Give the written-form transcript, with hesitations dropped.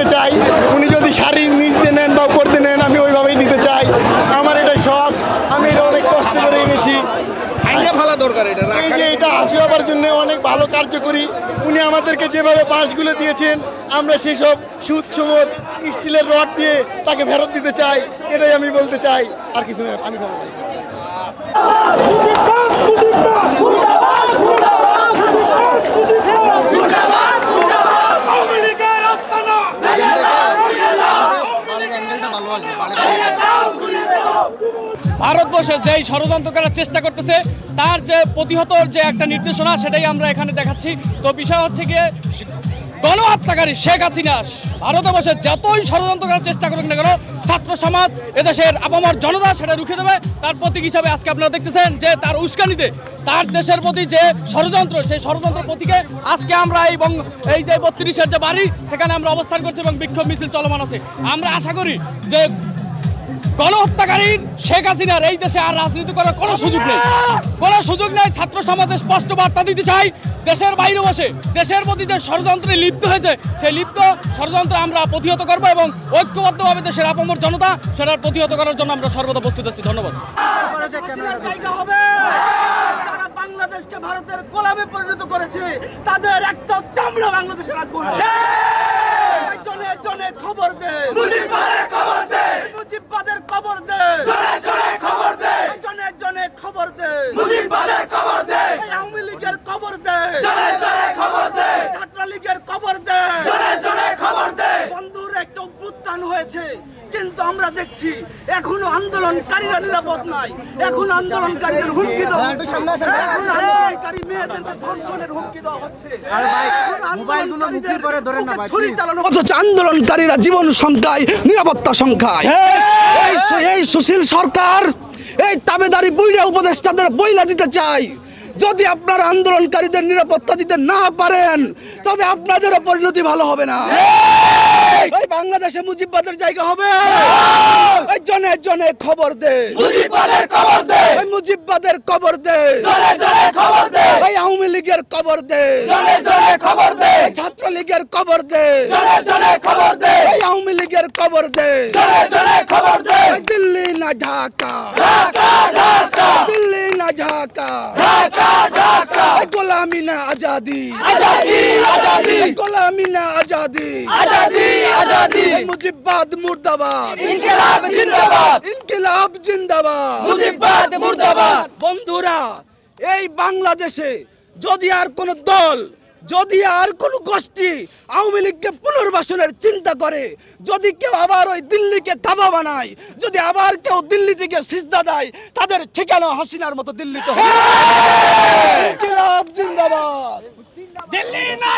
করতে চাই। উনি যদি শাড়ি নিচ দিয়ে নেন বা উপর দিয়ে নেন, আমি ওইভাবেই নিতে চাই। আমার এটা শখ, আমি এটা অনেক কষ্ট করে এনেছি। এই যে এটা হাসি হবার জন্য অনেক ভালো কার্যকরী। উনি আমাদেরকে যেভাবে বাঁশগুলো দিয়েছেন, আমরা সেসব সুদ সমদ স্টিলের রড দিয়ে তাকে ফেরত দিতে চাই। এটাই আমি বলতে চাই, আর কিছু নয়। পানি খাবো। ভারতবর্ষে যেই ষড়যন্ত্র করার চেষ্টা করতেছে তার যে প্রতিহত যে একটা নির্দেশনা, সেটাই আমরা এখানে দেখাচ্ছি। তো বিষয় হচ্ছে গিয়ে গণহত্যাকারী শেখ হাসিনা ভারতবর্ষে যতই ষড়যন্ত্র করার চেষ্টা করুক না কেন, ছাত্র সমাজ, এদেশের আপামর জনতা সেটা রুখে দেবে। তার প্রতীক হিসাবে আজকে আপনারা দেখতেছেন যে তার উস্কানিতে তার দেশের প্রতি যে ষড়যন্ত্র, সেই ষড়যন্ত্র প্রতীকে আজকে আমরা এই যে 32-এর যে বাড়ি, সেখানে আমরা অবস্থান করছি এবং বিক্ষোভ মিছিল চলমান আছে। আমরা আশা করি যে গণহত্যাকারী শেখ হাসিনার এই দেশে আর রাজনীতি করার কোনো সুযোগ নেই, কোনো সুযোগ নেই। ছাত্র সমাজে স্পষ্ট বার্তা দিতে চাই, দেশের বাইরে বসে দেশের প্রতি যে ষড়যন্ত্রে লিপ্ত হয়েছে, সেই লিপ্ত ষড়যন্ত্র আমরা প্রতিহত করবো এবং ঐক্যবদ্ধভাবে দেশের আপামর জনতা সেটার প্রতিহত করার জন্য আমরা সর্বদা প্রস্তুত আছি। ধন্যবাদ। বাংলাদেশকে ভারতের গোলামে পরিণত করেছে, তাদের একটা চামড়া বাংলাদেশে রাখবো না। জনে জনে খবর দে, মুজিববাদের খবর দে, মুজিববাদের খবর দে, জনে জনে খবর দে, জনে জনে খবর দে, মুজিববাদের খবর দে, আওয়ামী লীগের খবর দে, জনে জনে খবর দে, ছাত্রলীগের খবর দে, জনে জনে খবর দে। বন্ধুর একটা অভ্যুত্থান হয়েছে, কিন্তু আমরা দেখছি এখনো আন্দোলনকারীরা নিরাপদ নাই, এখন আন্দোলনকারীদের হুমকি দেওয়া হচ্ছে, এখন আন্দোলনকারী মেয়েদেরকে ধর্ষণের হুমকি দেওয়া হচ্ছে। অথচ আন্দোলনকারীরা জীবন সংখ্যায়, নিরাপত্তা সংখ্যায়। এই সুশীল সরকার এই তাবেদারি বইরা উপদেষ্টাদের বইলা দিতে চাই, যদি আপনারা আন্দোলনকারীদের নিরাপত্তা দিতে না পারেন, তবে আপনাদেরও পরিণতি ভালো হবে না। এই বাংলাদেশে মুজিববাদের জায়গা হবে। এই জনে জনে খবর দে, মুজিববাদের খবর দে, এই মুজিববাদের খবর দে, জনে জনে খবর দে, এই আওয়ামী লীগের খবর দে, জনে জনে খবর দে, এই ছাত্রলীগের খবর দে, জনে জনে খবর দে, এই আওয়ামী লীগের খবর দে, জনে জনে খবর দে। এই দিল্লি না ঢাকা, ঢাকা ঢাকা, দিল্লি না ঢাকা, ঢাকা ঢাকা, এই গোলামি না আজাদি, আজাদি আজাদি, এই গোলামি না আজাদি, আজাদি আজাদি। মুজিববাদ মুর্দাবাদ, ইনকিলাব জিন্দাবাদ, ইনকিলাব জিন্দাবাদ, মুজিববাদ মুর্দাবাদ। বন্ধুরা, এই বাংলাদেশে যদি আর কোন দল, যদি আর কোন গোষ্ঠী আওয়ামী লীগকে পুনর্বাসনের চিন্তা করে, যদি কেউ আবার ওই দিল্লিকে কাবা বানায়, যদি আবার কেউ দিল্লি থেকে সিজদা দেয়, তাদের ঠিকানা হাসিনার মতো দিল্লিতে হবে। ইনকিলাব জিন্দাবাদ, দিল্লি না